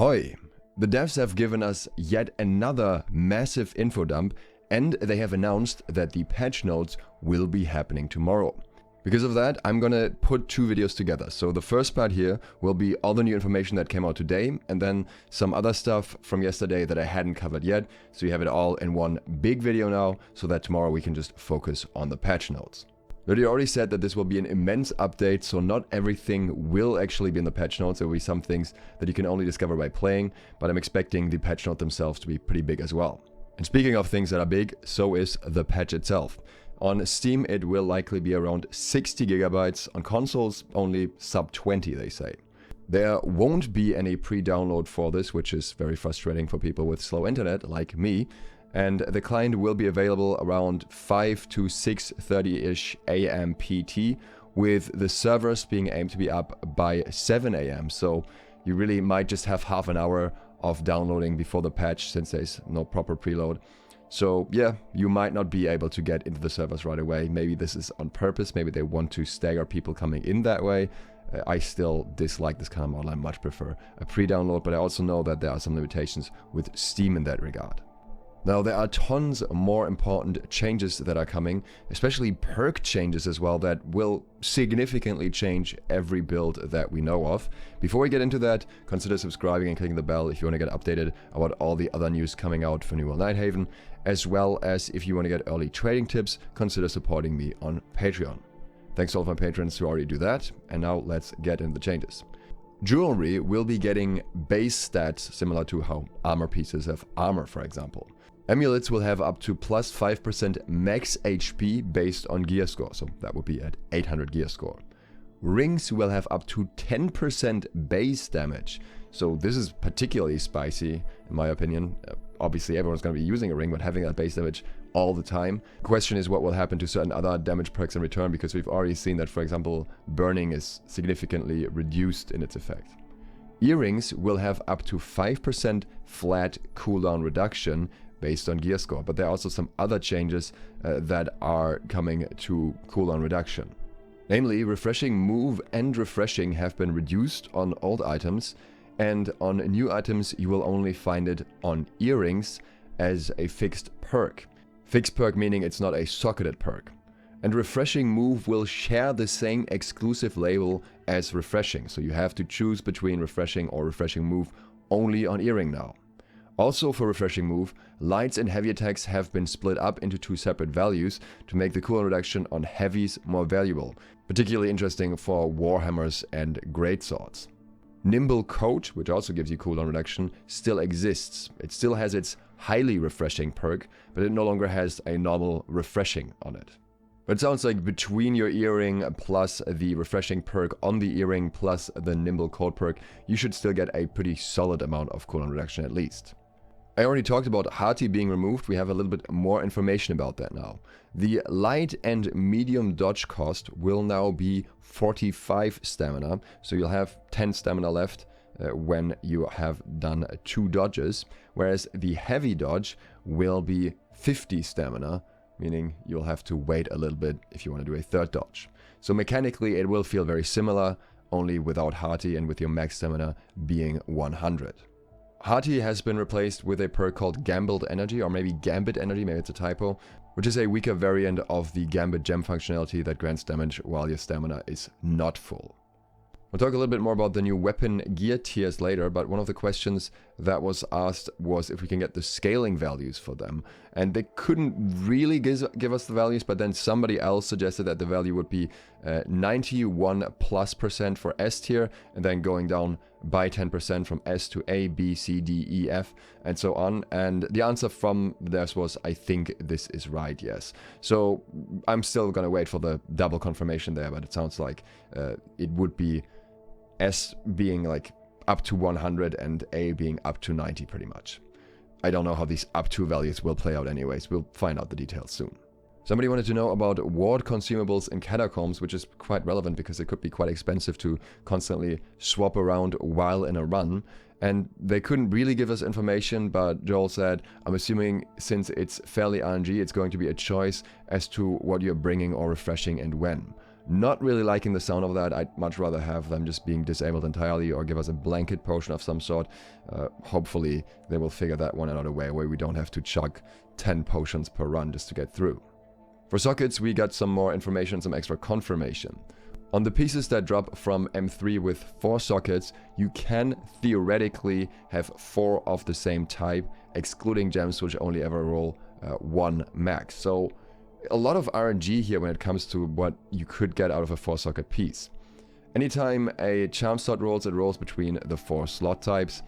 Ahoy! The devs have given us yet another massive info dump, and they have announced that the patch notes will be happening tomorrow. Because of that, I'm gonna put two videos together. So the first part here will be all the new information that came out today, and then some other stuff from yesterday that I hadn't covered yet. So you have it all in one big video now, so that tomorrow we can just focus on the patch notes. They already said that this will be an immense update, so not everything will actually be in the patch notes. There will be some things that you can only discover by playing, but I'm expecting the patch note themselves to be pretty big as well. And speaking of things that are big, so is the patch itself. On Steam, it will likely be around 60 gigabytes. On consoles, only sub 20, they say. There won't be any pre-download for this, which is very frustrating for people with slow internet like me. And the client will be available around 5 to 6:30-ish AM PT, with the servers being aimed to be up by 7 AM. So you really might just have half an hour of downloading before the patch, since there's no proper preload. So yeah, you might not be able to get into the servers right away. Maybe this is on purpose, maybe they want to stagger people coming in that way. I still dislike this kind of model. I much prefer a pre-download, but I also know that there are some limitations with Steam in that regard. Now, there are tons more important changes that are coming, especially perk changes as well, that will significantly change every build that we know of. Before we get into that, consider subscribing and clicking the bell if you want to get updated about all the other news coming out for New World Nighthaven, as well as if you want to get early trading tips, consider supporting me on Patreon. Thanks to all of my patrons who already do that, and now let's get into the changes. Jewelry will be getting base stats similar to how armor pieces have armor, for example. Amulets will have up to plus 5% max HP based on gear score, so that would be at 800 gear score. Rings will have up to 10% base damage, so this is particularly spicy in my opinion. Obviously everyone's going to be using a ring, but having that base damage all the time. The question is what will happen to certain other damage perks in return, because we've already seen that, for example, burning is significantly reduced in its effect. Earrings will have up to 5% flat cooldown reduction based on gear score, but there are also some other changes that are coming to cooldown reduction. Namely, refreshing move and refreshing have been reduced on old items, and on new items you will only find it on earrings as a fixed perk. Fixed perk meaning it's not a socketed perk. And refreshing move will share the same exclusive label as refreshing, so you have to choose between refreshing or refreshing move only on earring now. Also for refreshing move, lights and heavy attacks have been split up into two separate values to make the cooldown reduction on heavies more valuable, particularly interesting for warhammers and greatswords. Nimble Coat, which also gives you cooldown reduction, still exists. It still has its highly refreshing perk, but it no longer has a normal refreshing on it. But it sounds like between your earring plus the refreshing perk on the earring plus the Nimble Coat perk, you should still get a pretty solid amount of cooldown reduction at least. I already talked about Hearty being removed. We have a little bit more information about that now. The light and medium dodge cost will now be 45 stamina, so you'll have 10 stamina left when you have done 2 dodges, whereas the heavy dodge will be 50 stamina, meaning you'll have to wait a little bit if you want to do a third dodge. So mechanically it will feel very similar, only without Hearty and with your max stamina being 100. Hearty has been replaced with a perk called Gambled Energy, or maybe Gambit Energy, maybe it's a typo, which is a weaker variant of the Gambit gem functionality that grants damage while your stamina is not full. We'll talk a little bit more about the new weapon gear tiers later, but one of the questions that was asked was if we can get the scaling values for them. And they couldn't really give us the values, but then somebody else suggested that the value would be 91+% for S tier, and then going down by 10% from S to A, B, C, D, E, F, and so on. And the answer from theirs was, I think this is right, yes. So I'm still gonna wait for the double confirmation there, but it sounds like it would be S being like up to 100 and A being up to 90 pretty much. I don't know how these up to values will play out anyways. We'll find out the details soon. Somebody wanted to know about ward consumables in Catacombs, which is quite relevant because it could be quite expensive to constantly swap around while in a run. And they couldn't really give us information, but Joel said, I'm assuming since it's fairly RNG, it's going to be a choice as to what you're bringing or refreshing and when. Not really liking the sound of that. I'd much rather have them just being disabled entirely or give us a blanket potion of some sort. Hopefully they will figure that one out a way where we don't have to chug 10 potions per run just to get through. For sockets, we got some more information, some extra confirmation. On the pieces that drop from M3 with 4 sockets, you can theoretically have 4 of the same type, excluding gems which only ever roll 1 max. So a lot of RNG here when it comes to what you could get out of a 4-socket piece. Anytime a charm slot rolls, it rolls between the 4 slot types,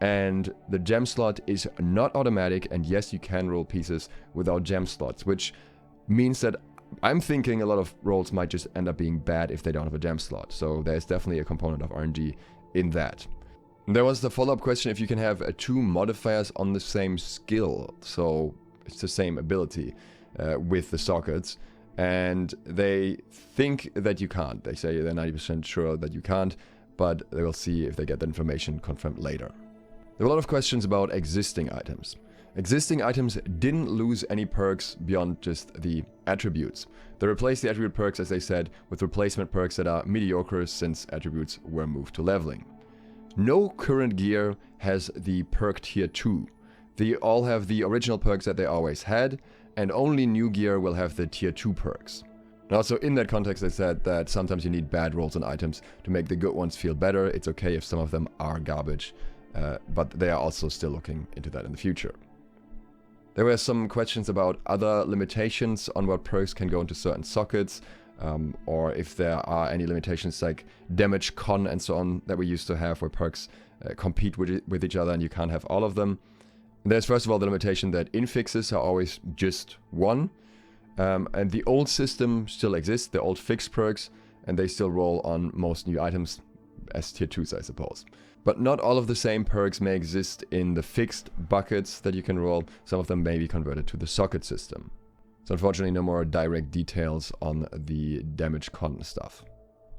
and the gem slot is not automatic, and yes, you can roll pieces without gem slots, which means that I'm thinking a lot of rolls might just end up being bad if they don't have a gem slot. So there's definitely a component of RNG in that. There was the follow-up question if you can have 2 modifiers on the same skill. So it's the same ability with the sockets. And they think that you can't. They say they're 90% sure that you can't, but they will see if they get the information confirmed later. There were a lot of questions about existing items. Existing items didn't lose any perks beyond just the attributes. They replaced the attribute perks, as they said, with replacement perks that are mediocre since attributes were moved to leveling. No current gear has the perk tier 2. They all have the original perks that they always had, and only new gear will have the tier 2 perks. And also in that context they said that sometimes you need bad rolls on items to make the good ones feel better. It's okay if some of them are garbage, but they are also still looking into that in the future. There were some questions about other limitations on what perks can go into certain sockets, or if there are any limitations like damage con and so on that we used to have where perks compete with each other and you can't have all of them. There's first of all the limitation that infixes are always just 1, and the old system still exists, the old fixed perks, and they still roll on most new items as tier 2s, I suppose. But not all of the same perks may exist in the fixed buckets that you can roll. Some of them may be converted to the socket system. So unfortunately no more direct details on the damage con stuff.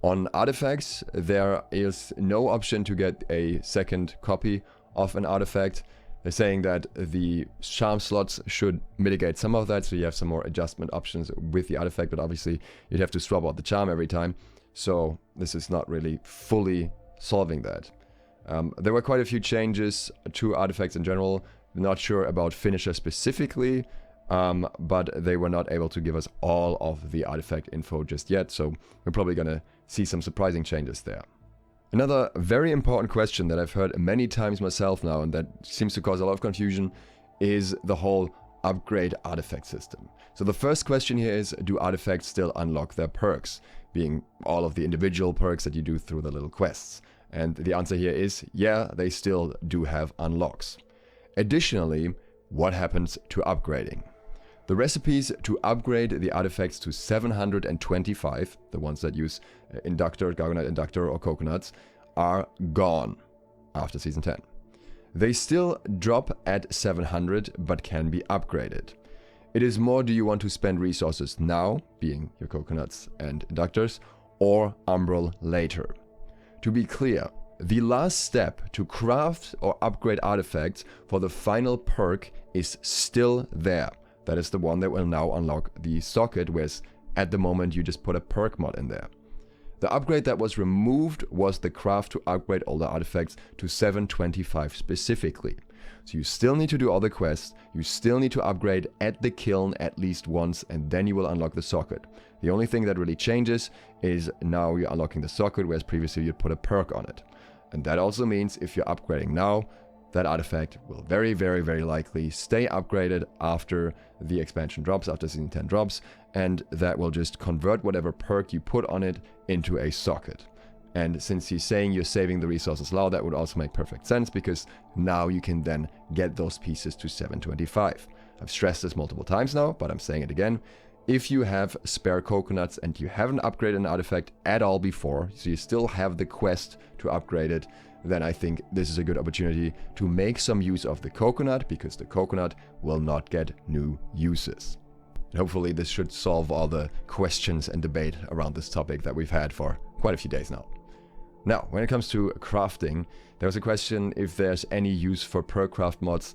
On artifacts, there is no option to get a second copy of an artifact. They're saying that the charm slots should mitigate some of that, so you have some more adjustment options with the artifact, but obviously you'd have to swap out the charm every time. So this is not really fully solving that. There were quite a few changes to artifacts in general. Not sure about finisher specifically, but they were not able to give us all of the artifact info just yet, so we're probably gonna see some surprising changes there. Another very important question that I've heard many times myself now and that seems to cause a lot of confusion is the whole upgrade artifact system. So the first question here is, do artifacts still unlock their perks, being all of the individual perks that you do through the little quests? And the answer here is, yeah, they still do have unlocks. Additionally, what happens to upgrading? The recipes to upgrade the artifacts to 725, the ones that use Inductor, Gargonite Inductor or Coconuts, are gone after Season 10. They still drop at 700, but can be upgraded. It is more, do you want to spend resources now, being your Coconuts and Inductors, or Umbral later? To be clear, the last step to craft or upgrade artifacts for the final perk is still there. That is the one that will now unlock the socket, whereas at the moment you just put a perk mod in there. The upgrade that was removed was the craft to upgrade older artifacts to 725 specifically. So you still need to do all the quests, you still need to upgrade at the kiln at least once, and then you will unlock the socket. The only thing that really changes is now you're unlocking the socket, whereas previously you'd put a perk on it. And that also means if you're upgrading now, that artifact will very, very, very likely stay upgraded after the expansion drops, after Season 10 drops, and that will just convert whatever perk you put on it into a socket. And since he's saying you're saving the resources now, that would also make perfect sense, because now you can then get those pieces to 725. I've stressed this multiple times now, but I'm saying it again. If you have spare coconuts and you haven't upgraded an artifact at all before, so you still have the quest to upgrade it, then I think this is a good opportunity to make some use of the coconut, because the coconut will not get new uses. And hopefully this should solve all the questions and debate around this topic that we've had for quite a few days now. Now, when it comes to crafting, there was a question if there's any use for perk craft mods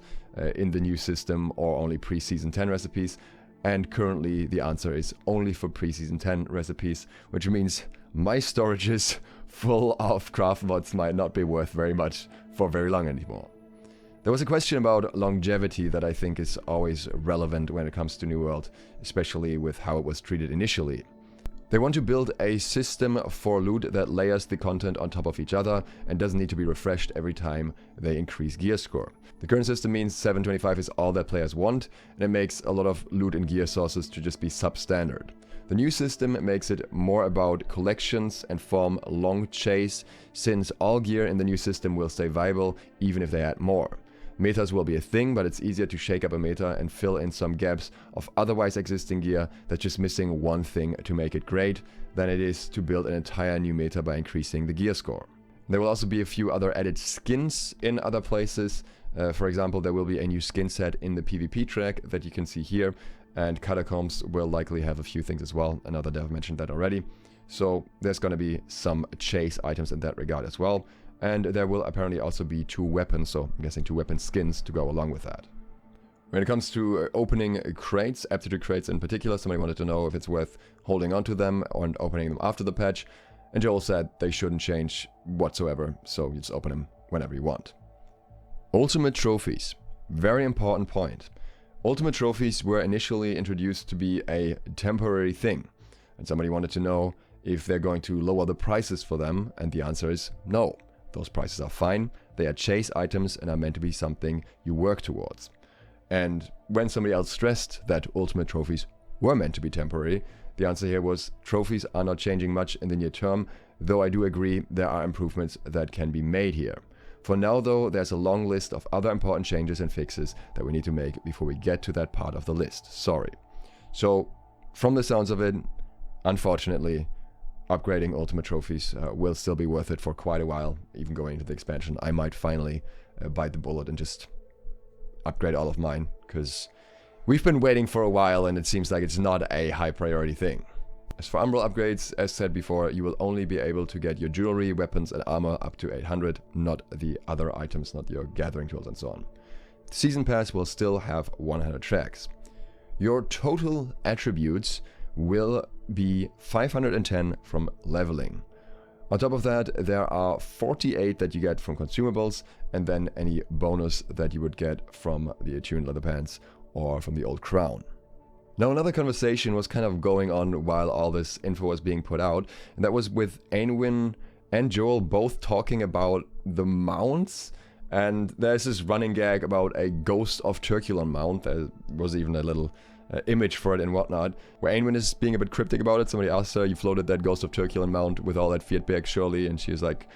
in the new system or only pre-Season 10 recipes. and currently the answer is only for pre-season 10 recipes, which means my storages full of craft mods might not be worth very much for very long anymore. There was a question about longevity that I think is always relevant when it comes to New World, especially with how it was treated initially. They want to build a system for loot that layers the content on top of each other and doesn't need to be refreshed every time they increase gear score. The current system means 725 is all that players want, and it makes a lot of loot and gear sources to just be substandard. The new system makes it more about collections and form long chase, since all gear in the new system will stay viable even if they add more. Metas will be a thing, but it's easier to shake up a meta and fill in some gaps of otherwise existing gear that's just missing one thing to make it great, than it is to build an entire new meta by increasing the gear score. There will also be a few other added skins in other places. For example, there will be a new skin set in the PvP track that you can see here, and Catacombs will likely have a few things as well. Another dev mentioned that already. So there's going to be some chase items in that regard as well. And there will apparently also be 2 weapons, so I'm guessing 2 weapon skins to go along with that. When it comes to opening crates, aptitude crates in particular, somebody wanted to know if it's worth holding onto them and opening them after the patch. And Joel said they shouldn't change whatsoever, so you just open them whenever you want. Ultimate trophies. Very important point. Ultimate trophies were initially introduced to be a temporary thing. And somebody wanted to know if they're going to lower the prices for them, and the answer is no. Those prices are fine, they are chase items and are meant to be something you work towards. And when somebody else stressed that ultimate trophies were meant to be temporary, the answer here was trophies are not changing much in the near term, though I do agree there are improvements that can be made here. For now though, there's a long list of other important changes and fixes that we need to make before we get to that part of the list. Sorry. So, from the sounds of it, unfortunately, upgrading ultimate trophies will still be worth it for quite a while. Even going into the expansion, I might finally bite the bullet and just upgrade all of mine, because we've been waiting for a while and it seems like it's not a high priority thing. As for Umbral upgrades, as said before, you will only be able to get your jewelry, weapons and armor up to 800, not the other items, not your gathering tools and so on. The season pass will still have 100 tracks. Your total attributes will be 510 from leveling. On top of that, there are 48 that you get from consumables, and then any bonus that you would get from the attuned leather pants or from the old crown. Now, another conversation was kind of going on while all this info was being put out, and that was with Ainwin and Joel both talking about the mounts. And there's this running gag about a Ghost of Turkulon mount. There was even a little image for it and whatnot, where Ainwin is being a bit cryptic about it. Somebody asked her, you floated that Ghost of Turkulon mount with all that feedback surely, and she was like,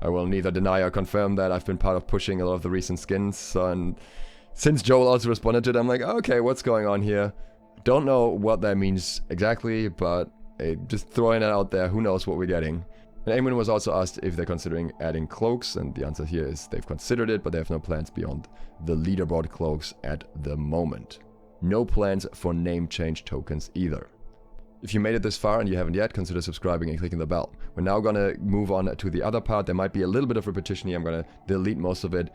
I will neither deny or confirm that I've been part of pushing a lot of the recent skins. And since Joel also responded to it, I'm like, okay, what's going on here? Don't know what that means exactly, but just throwing it out there, who knows what we're getting. And Ainwin was also asked if they're considering adding cloaks, and the answer here is they've considered it, but they have no plans beyond the leaderboard cloaks at the moment. No plans for name change tokens either. If you made it this far and you haven't yet, consider subscribing and clicking the bell. We're now gonna move on to the other part. There might be a little bit of repetition here. I'm gonna delete most of it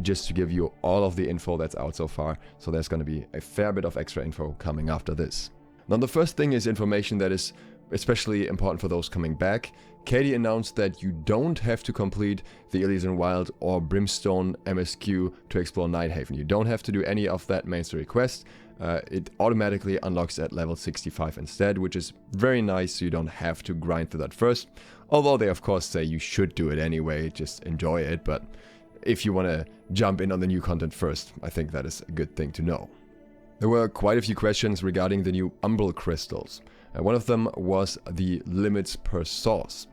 just to give you all of the info that's out so far. So there's gonna be a fair bit of extra info coming after this. Now the first thing is information that is especially important for those coming back. Katie announced that you don't have to complete the Elysian Wild or Brimstone MSQ to explore Nighthaven. You don't have to do any of that main story quest. It automatically unlocks at level 65 instead, which is very nice, so you don't have to grind through that first. Although they of course say you should do it anyway, just enjoy it. But if you want to jump in on the new content first, I think that is a good thing to know. There were quite a few questions regarding the new Umbral Crystals. One of them was the limits per source,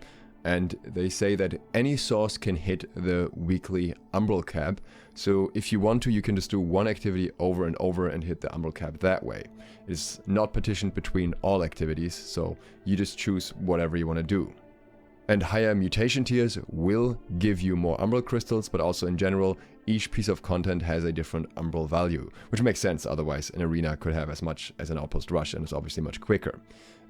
and they say that any source can hit the weekly Umbral cap, so if you want to, you can just do one activity over and over and hit the Umbral cap that way. It's not partitioned between all activities, so you just choose whatever you want to do. And higher mutation tiers will give you more Umbral Crystals, but also in general, each piece of content has a different Umbral value, which makes sense, otherwise an arena could have as much as an outpost rush, and it's obviously much quicker.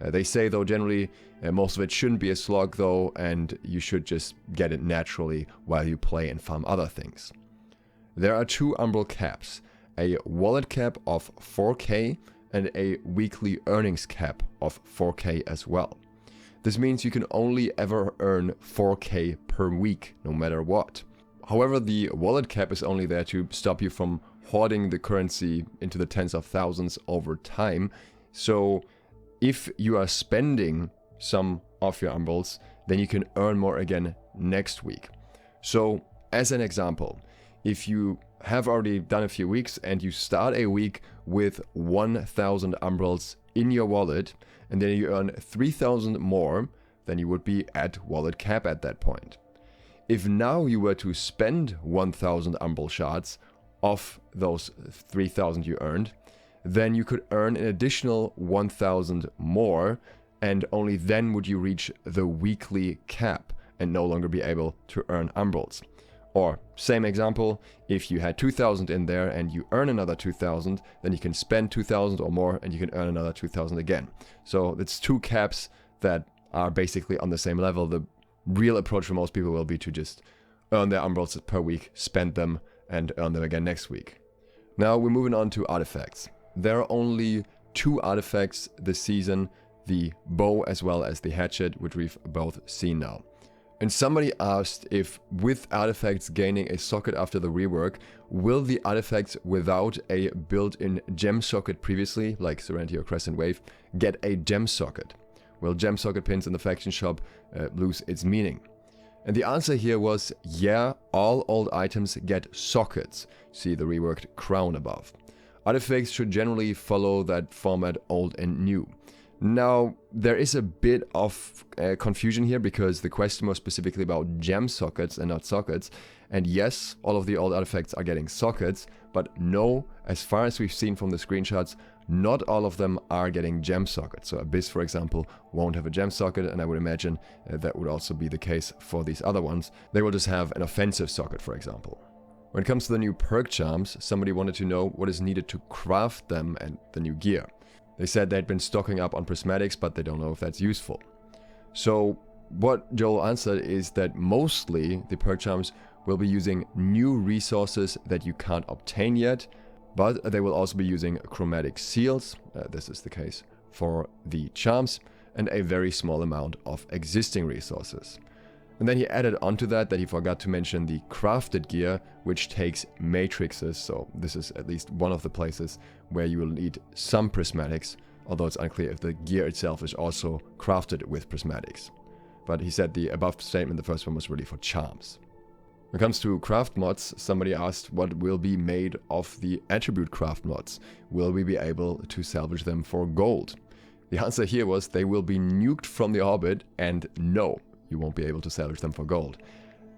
They say though generally most of it shouldn't be a slog though, and you should just get it naturally while you play and farm other things. There are two Umbral caps, a wallet cap of 4k and a weekly earnings cap of 4k as well. This means you can only ever earn 4k per week, no matter what. However, the wallet cap is only there to stop you from hoarding the currency into the tens of thousands over time. So if you are spending some of your umbrals, then you can earn more again next week. So as an example, if you have already done a few weeks and you start a week with 1000 umbrals in your wallet, and then you earn 3000 more, then you would be at wallet cap at that point. If now you were to spend 1000 umbral shards of those 3000 you earned, then you could earn an additional 1000 more, and only then would you reach the weekly cap and no longer be able to earn umbrals. Or, same example, if you had 2000 in there and you earn another 2000, then you can spend 2000 or more and you can earn another 2000 again. So it's two caps that are basically on the same level. The real approach for most people will be to just earn their umbrals per week, spend them, and earn them again next week. Now we're moving on to artifacts. There are only 2 artifacts this season, the bow as well as the hatchet, which we've both seen now. And somebody asked if with artifacts gaining a socket after the rework, will the artifacts without a built-in gem socket previously, like Serenity or Crescent Wave, get a gem socket? Will gem socket pins in the faction shop lose its meaning? And the answer here was, yeah, all old items get sockets. See the reworked crown above. Artifacts should generally follow that format old and new. Now, there is a bit of confusion here because the question was specifically about gem sockets and not sockets. And yes, all of the old artifacts are getting sockets, but no, as far as we've seen from the screenshots, not all of them are getting gem sockets. So Abyss, for example, won't have a gem socket, and I would imagine that would also be the case for these other ones. They will just have an offensive socket, for example. When it comes to the new perk charms, somebody wanted to know what is needed to craft them and the new gear. They said they'd been stocking up on prismatics, but they don't know if that's useful. So what Joel answered is that mostly the perk charms will be using new resources that you can't obtain yet, but they will also be using chromatic seals, this is the case for the charms, and a very small amount of existing resources. And then he added onto that he forgot to mention the crafted gear, which takes matrices, so this is at least one of the places where you will need some prismatics, although it's unclear if the gear itself is also crafted with prismatics. But he said the above statement, the first one, was really for charms. When it comes to craft mods, somebody asked what will be made of the attribute craft mods. Will we be able to salvage them for gold? The answer here was they will be nuked from the orbit, and no, you won't be able to salvage them for gold.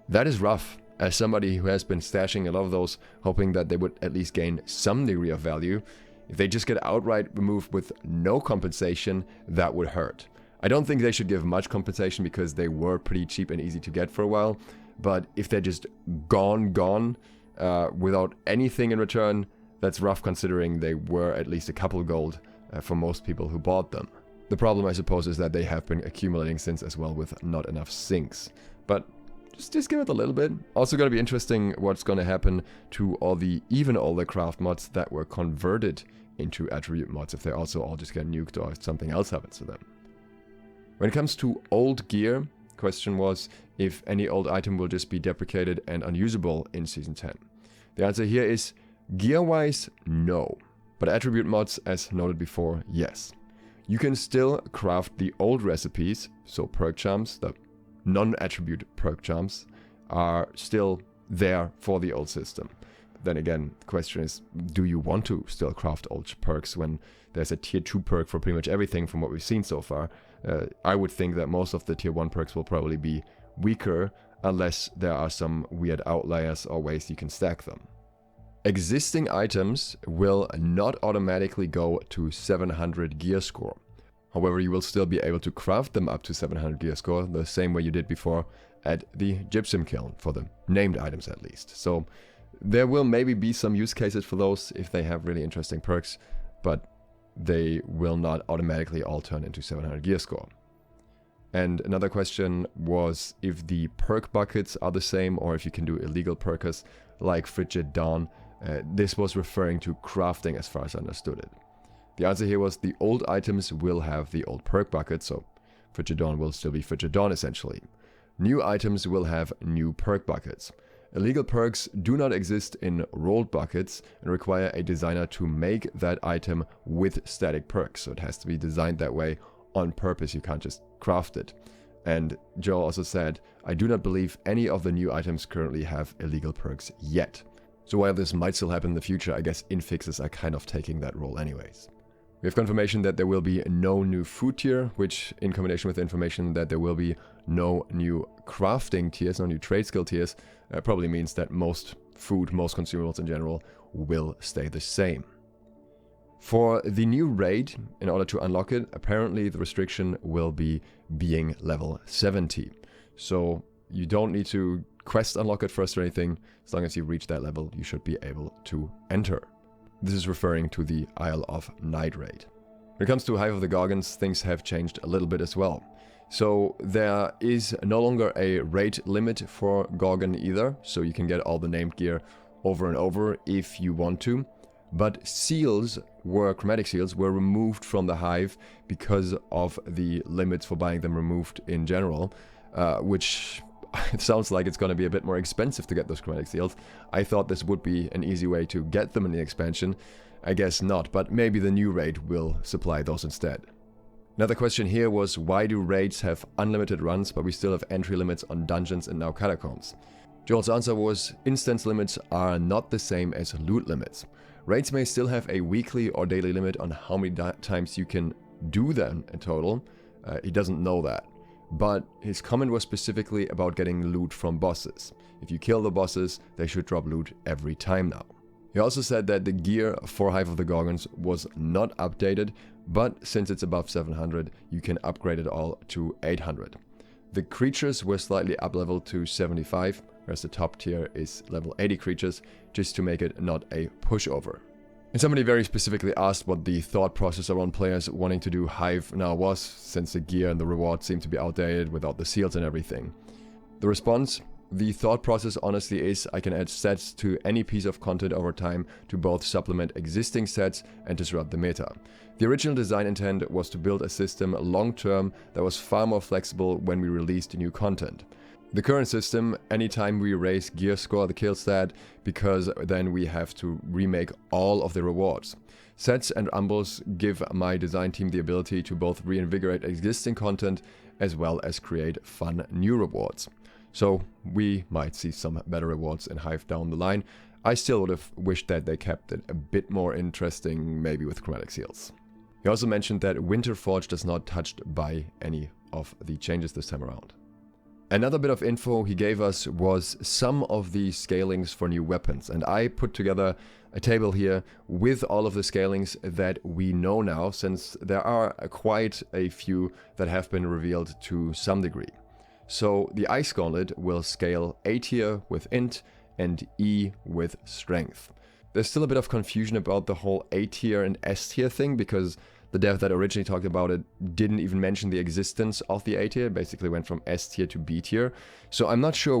That is rough. As somebody who has been stashing a lot of those, hoping that they would at least gain some degree of value, if they just get outright removed with no compensation, that would hurt. I don't think they should give much compensation because they were pretty cheap and easy to get for a while. But if they're just gone, without anything in return, that's rough considering they were at least a couple gold for most people who bought them. The problem, I suppose, is that they have been accumulating since as well with not enough sinks. But just give it a little bit. Also going to be interesting what's going to happen to all the even older craft mods that were converted into attribute mods, if they also all just get nuked or if something else happens to them. When it comes to old gear, question was if any old item will just be deprecated and unusable in Season 10. The answer here is gear-wise, no. But attribute mods, as noted before, yes. You can still craft the old recipes, so perk charms, the non-attribute perk charms, are still there for the old system. But then again, the question is, do you want to still craft old perks when there's a tier 2 perk for pretty much everything from what we've seen so far? I would think that most of the tier 1 perks will probably be weaker, unless there are some weird outliers or ways you can stack them. Existing items will not automatically go to 700 gear score. However, you will still be able to craft them up to 700 gear score, the same way you did before at the gypsum kiln, for the named items at least. So there will maybe be some use cases for those if they have really interesting perks, but they will not automatically all turn into 700 gear score. And another question was if the perk buckets are the same or if you can do illegal perkers like Frigid Dawn. This was referring to crafting as far as I understood it. The answer here was the old items will have the old perk bucket, so Frigidon will still be Frigidon essentially. New items will have new perk buckets. Illegal perks do not exist in rolled buckets and require a designer to make that item with static perks, so it has to be designed that way on purpose, you can't just craft it. And Joe also said, I do not believe any of the new items currently have illegal perks yet. So while this might still happen in the future, I guess infixes are kind of taking that role anyways. We have confirmation that there will be no new food tier, which in combination with the information that there will be no new crafting tiers, no new trade skill tiers, probably means that most food, most consumables in general, will stay the same. For the new raid, in order to unlock it, apparently the restriction will be being level 70. So you don't need to quest unlock it first or anything. As long as you reach that level, you should be able to enter. This is referring to the Isle of Night raid. When it comes to Hive of the Gorgons, things have changed a little bit as well. So there is no longer a raid limit for Gorgon either, so you can get all the named gear over and over if you want to. But seals chromatic seals were removed from the Hive because of the limits for buying them removed in general, which it sounds like it's going to be a bit more expensive to get those chromatic seals. I thought this would be an easy way to get them in the expansion. I guess not, but maybe the new raid will supply those instead. Another question here was, why do raids have unlimited runs but we still have entry limits on dungeons and now catacombs? Joel's answer was, instance limits are not the same as loot limits. Raids may still have a weekly or daily limit on how many times you can do them in total. He doesn't know that. But his comment was specifically about getting loot from bosses. If you kill the bosses, they should drop loot every time now. He also said that the gear for Hive of the Gorgons was not updated, but since it's above 700, you can upgrade it all to 800. The creatures were slightly up-leveled to 75, whereas the top tier is level 80 creatures, just to make it not a pushover. And somebody very specifically asked what the thought process around players wanting to do Hive now was, since the gear and the rewards seem to be outdated without the seals and everything. The response? The thought process honestly is I can add sets to any piece of content over time to both supplement existing sets and disrupt the meta. The original design intent was to build a system long-term that was far more flexible when we released new content. The current system, anytime we raise gear score, the kill stat, because then we have to remake all of the rewards. Sets and umbrals give my design team the ability to both reinvigorate existing content as well as create fun new rewards. So we might see some better rewards in Hive down the line. I still would have wished that they kept it a bit more interesting, maybe with chromatic seals. He also mentioned that Winterforge does not touched by any of the changes this time around. Another bit of info he gave us was some of the scalings for new weapons, and I put together a table here with all of the scalings that we know now, since there are quite a few that have been revealed to some degree. So the Ice Gauntlet will scale A tier with Int and E with Strength. There's still a bit of confusion about the whole A tier and S tier thing, because the dev that originally talked about it didn't even mention the existence of the A tier, basically went from S tier to B tier. So I'm not sure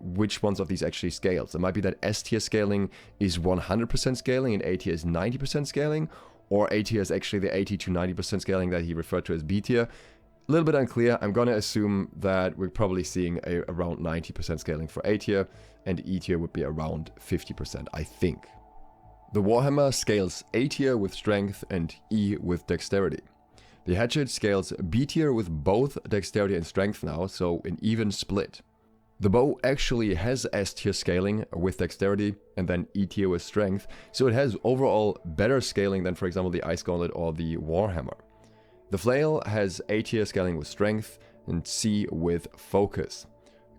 which ones of these actually scales. It might be that S tier scaling is 100% scaling and A tier is 90% scaling, or A tier is actually the 80 to 90% scaling that he referred to as B tier. A little bit unclear. I'm going to assume that we're probably seeing around 90% scaling for A tier, and E tier would be around 50%, I think. The Warhammer scales A tier with Strength and E with Dexterity. The Hatchet scales B tier with both Dexterity and Strength now, so an even split. The Bow actually has S tier scaling with Dexterity and then E tier with Strength, so it has overall better scaling than, for example, the Ice Gauntlet or the Warhammer. The Flail has A tier scaling with Strength and C with Focus.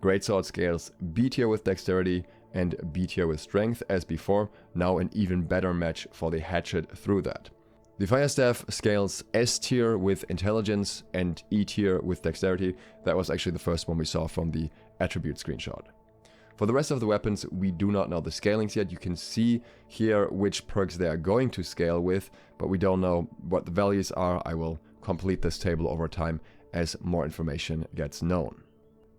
Greatsword scales B tier with Dexterity and B tier with Strength as before, now an even better match for the Hatchet through that. The Firestaff scales S tier with Intelligence and E tier with Dexterity. That was actually the first one we saw from the attribute screenshot. For the rest of the weapons, we do not know the scalings yet. You can see here which perks they are going to scale with, but we don't know what the values are. I will complete this table over time as more information gets known.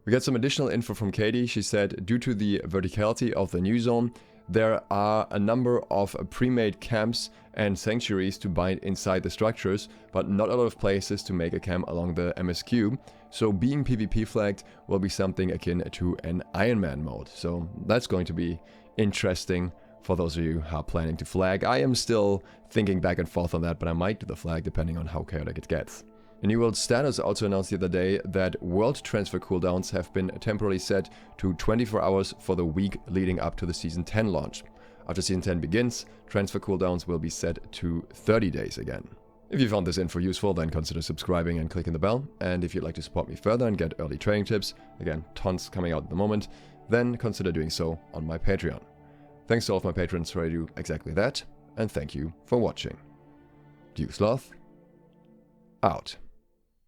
We got some additional info from Katie. She said, due to the verticality of the new zone, there are a number of pre-made camps and sanctuaries to bind inside the structures, but not a lot of places to make a camp along the MSQ. So being PvP flagged will be something akin to an Iron Man mode. So that's going to be interesting for those of you who are planning to flag. I am still thinking back and forth on that, but I might do the flag depending on how chaotic it gets. The New World status also announced the other day that world transfer cooldowns have been temporarily set to 24 hours for the week leading up to the Season 10 launch. After Season 10 begins, transfer cooldowns will be set to 30 days again. If you found this info useful, then consider subscribing and clicking the bell. And if you'd like to support me further and get early trading tips, again, tons coming out at the moment, then consider doing so on my Patreon. Thanks to all of my patrons who do exactly that, and thank you for watching. Dewsloth, out.